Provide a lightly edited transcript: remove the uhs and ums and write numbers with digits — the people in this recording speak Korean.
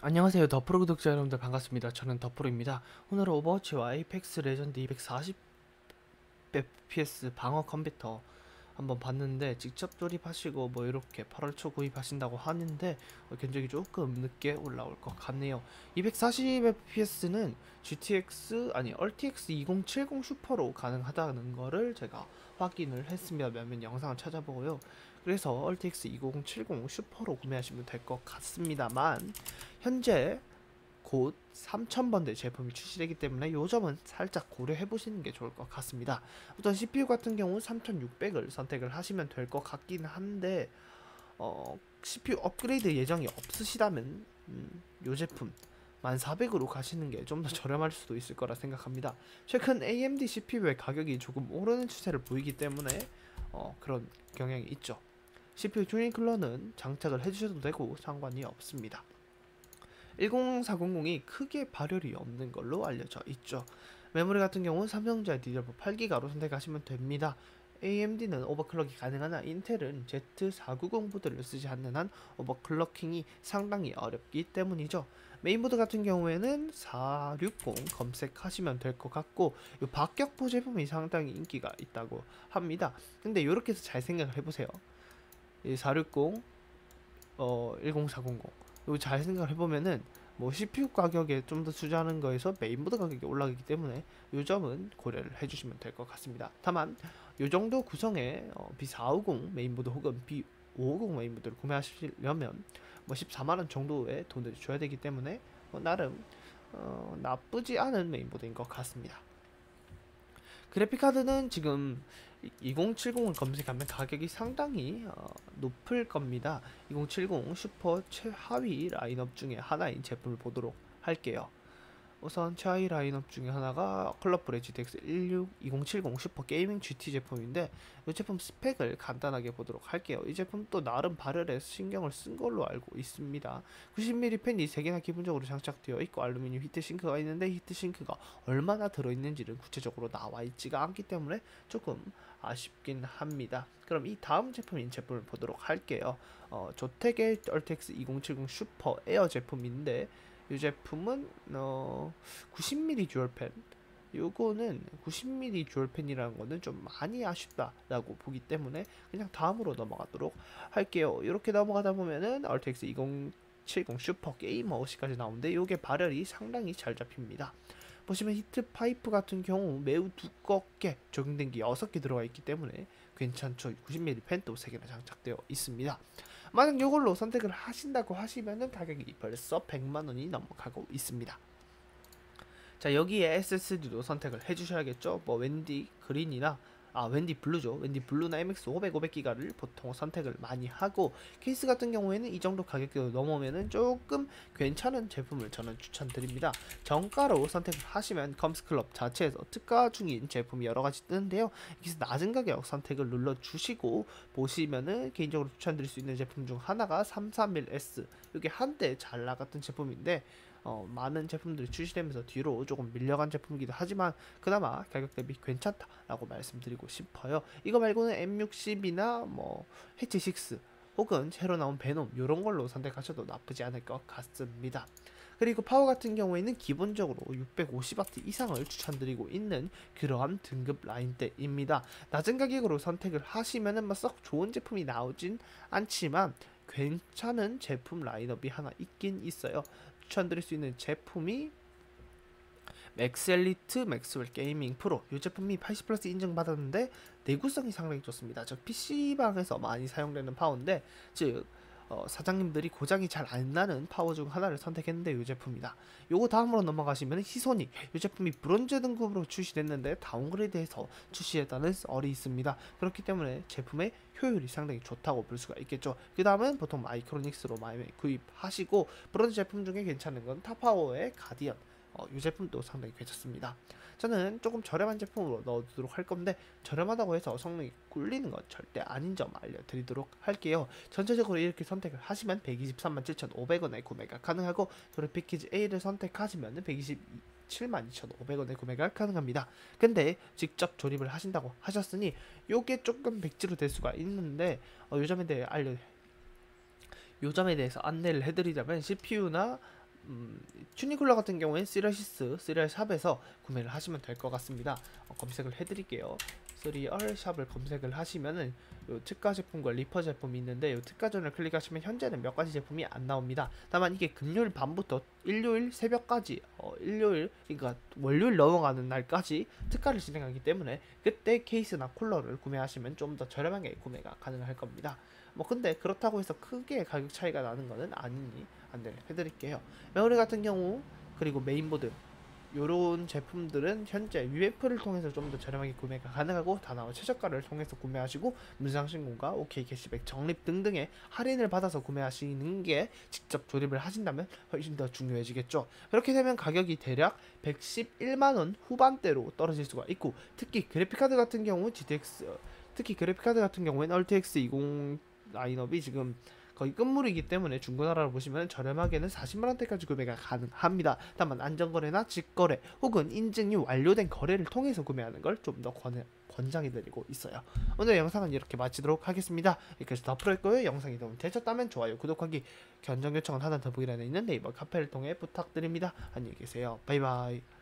안녕하세요. 더프로 구독자 여러분들 반갑습니다. 저는 더프로입니다. 오늘은 오버워치와 에이펙스 레전드 240 FPS 방어 컴퓨터 한번 봤는데, 직접 조립하시고 뭐 이렇게 8월 초 구입하신다고 하는데 견적이 조금 늦게 올라올 것 같네요. 240 FPS는 GTX 아니 RTX 2070 슈퍼로 가능하다는 거를 제가 확인을 했습니다. 몇몇 영상을 찾아보고요. 그래서 RTX 2070 슈퍼로 구매하시면 될 것 같습니다만, 현재 곧 3000번대 제품이 출시되기 때문에 요 점은 살짝 고려해 보시는 게 좋을 것 같습니다. 우선 CPU 같은 경우 3600을 선택을 하시면 될 것 같긴 한데, CPU 업그레이드 예정이 없으시다면 요 제품 1400으로 가시는 게 좀 더 저렴할 수도 있을 거라 생각합니다. 최근 AMD CPU의 가격이 조금 오르는 추세를 보이기 때문에 그런 경향이 있죠. CPU 튜닝 쿨러는 장착을 해주셔도 되고 상관이 없습니다. 10400이 크게 발열이 없는 걸로 알려져 있죠. 메모리 같은 경우는 삼성전자 DDR4 8기가로 선택하시면 됩니다. AMD는 오버클럭이 가능하나 인텔은 Z490 보드를 쓰지 않는 한 오버클럭킹이 상당히 어렵기 때문이죠. 메인보드 같은 경우에는 460 검색하시면 될 것 같고, 이 박격포 제품이 상당히 인기가 있다고 합니다. 근데 이렇게 해서 잘 생각을 해보세요. 이 460, 10400 이거 잘 생각을 해보면은 뭐 CPU 가격에 좀 더 투자하는 거에서 메인보드 가격이 올라가기 때문에 이 점은 고려를 해주시면 될 것 같습니다. 다만 이 정도 구성의 B450 메인보드 혹은 B550 메인보드를 구매하시려면 뭐 14만원 정도의 돈을 줘야 되기 때문에 나름 나쁘지 않은 메인보드인 것 같습니다. 그래픽카드는 지금 2070을 검색하면 가격이 상당히 높을 겁니다. 2070 슈퍼 최하위 라인업 중에 하나인 제품을 보도록 할게요. 우선 최하위 라인업 중에 하나가 컬러풀 GTX 16 2070 슈퍼 게이밍 GT 제품인데, 이 제품 스펙을 간단하게 보도록 할게요. 이 제품도 나름 발열에 신경을 쓴 걸로 알고 있습니다. 90mm 팬이 3개나 기본적으로 장착되어 있고, 알루미늄 히트싱크가 있는데 히트싱크가 얼마나 들어있는지는 구체적으로 나와 있지가 않기 때문에 조금 아쉽긴 합니다. 그럼 이 다음 제품인 제품을 보도록 할게요. 조텍의 RTX 2070 슈퍼 에어 제품인데, 이 제품은 90mm 듀얼팬, 요거는 90mm 듀얼팬이라는 거는 좀 많이 아쉽다라고 보기 때문에 그냥 다음으로 넘어가도록 할게요. 이렇게 넘어가다 보면은 RTX 2070 슈퍼 게이머 OC까지 나오는데, 요게 발열이 상당히 잘 잡힙니다. 보시면 히트 파이프 같은 경우 매우 두껍게 적용된 게 6개 들어가 있기 때문에 괜찮죠. 90mm 팬도 3개나 장착되어 있습니다. 만약 이걸로 선택을 하신다고 하시면은 가격이 벌써 100만원이 넘어가고 있습니다. 자, 여기에 SSD도 선택을 해주셔야겠죠. 뭐 웬디 그린이나 웬디 블루죠. 웬디 블루나 MX 500, 500기가를 보통 선택을 많이 하고, 케이스 같은 경우에는 이 정도 가격대로 넘으면은 조금 괜찮은 제품을 저는 추천드립니다. 정가로 선택을 하시면 컴스클럽 자체에서 특가 중인 제품이 여러 가지 뜨는데요. 여기서 낮은 가격 선택을 눌러주시고 보시면은 개인적으로 추천드릴 수 있는 제품 중 하나가 331S. 이게 한때 잘 나갔던 제품인데, 많은 제품들이 출시되면서 뒤로 조금 밀려간 제품이기도 하지만 그나마 가격 대비 괜찮다라고 말씀드리고 싶어요. 이거 말고는 M60이나 뭐 H6 혹은 새로 나온 베놈 이런 걸로 선택하셔도 나쁘지 않을 것 같습니다. 그리고 파워 같은 경우에는 기본적으로 650W 이상을 추천드리고 있는 그러한 등급 라인대입니다. 낮은 가격으로 선택을 하시면은 뭐 썩 좋은 제품이 나오진 않지만 괜찮은 제품 라인업이 하나 있긴 있어요. 추천드릴 수 있는 제품이 맥스 엘리트 맥스웰 게이밍 프로. 이 제품이 80 플러스 인증받았는데 내구성이 상당히 좋습니다. 즉 PC방에서 많이 사용되는 파워인데, 즉 사장님들이 고장이 잘 안 나는 파워 중 하나를 선택했는데 이 제품이다. 요거 다음으로 넘어가시면 히소닉. 이 제품이 브론즈 등급으로 출시됐는데 다운그레이드해서 출시했다는 썰이 있습니다. 그렇기 때문에 제품의 효율이 상당히 좋다고 볼 수가 있겠죠. 그 다음은 보통 마이크로닉스로 많이 구입하시고, 브론즈 제품 중에 괜찮은 건 타파워의 가디언. 이 제품도 상당히 괜찮습니다. 저는 조금 저렴한 제품으로 넣어두도록 할 건데, 저렴하다고 해서 성능이 꿀리는 건 절대 아닌 점 알려드리도록 할게요. 전체적으로 이렇게 선택을 하시면 123만 7,500원에 구매가 가능하고, 그래픽 키즈 A를 선택하시면 127만 2,500원에 구매가 가능합니다. 근데 직접 조립을 하신다고 하셨으니 요게 조금 백지로 될 수가 있는데, 요점에 대해서 안내를 해드리자면 CPU나 튜니쿨러 같은 경우엔 시리얼시스, 시리얼샵에서 구매를 하시면 될 것 같습니다. 검색을 해드릴게요. 시리얼샵을 검색을 하시면은 요 특가 제품과 리퍼 제품이 있는데 요 특가전을 클릭하시면 현재는 몇 가지 제품이 안 나옵니다. 다만 이게 금요일 밤부터 일요일 새벽까지 일요일 그러니까 월요일 넘어가는 날까지 특가를 진행하기 때문에 그때 케이스나 쿨러를 구매하시면 좀 더 저렴하게 구매가 가능할 겁니다. 뭐 근데 그렇다고 해서 크게 가격 차이가 나는 거는 아니니 안내를 해드릴게요. 메모리 같은 경우 그리고 메인보드 요런 제품들은 현재 UF를 통해서 좀 더 저렴하게 구매가 가능하고 다나와 최저가를 통해서 구매하시고 문상 신고가 OK 캐시백 적립 등등의 할인을 받아서 구매하시는 게 직접 조립을 하신다면 훨씬 더 중요해지겠죠. 그렇게 되면 가격이 대략 111만원 후반대로 떨어질 수가 있고 특히 그래픽카드 같은 경우 GTX 특히 그래픽카드 같은 경우에는 RTX 20 라인업이 지금 거의 끝물이기 때문에 중고나라로 보시면 저렴하게는 40만원대까지 구매가 가능합니다. 다만 안전거래나 직거래 혹은 인증이 완료된 거래를 통해서 구매하는 걸 좀 더 권장해드리고 있어요. 오늘 영상은 이렇게 마치도록 하겠습니다. 여기까지 더 풀었고요. 영상이 도움이 되셨다면 좋아요, 구독하기, 견적 요청은 하단 더보기란에 있는 네이버 카페를 통해 부탁드립니다. 안녕히 계세요. 바이바이.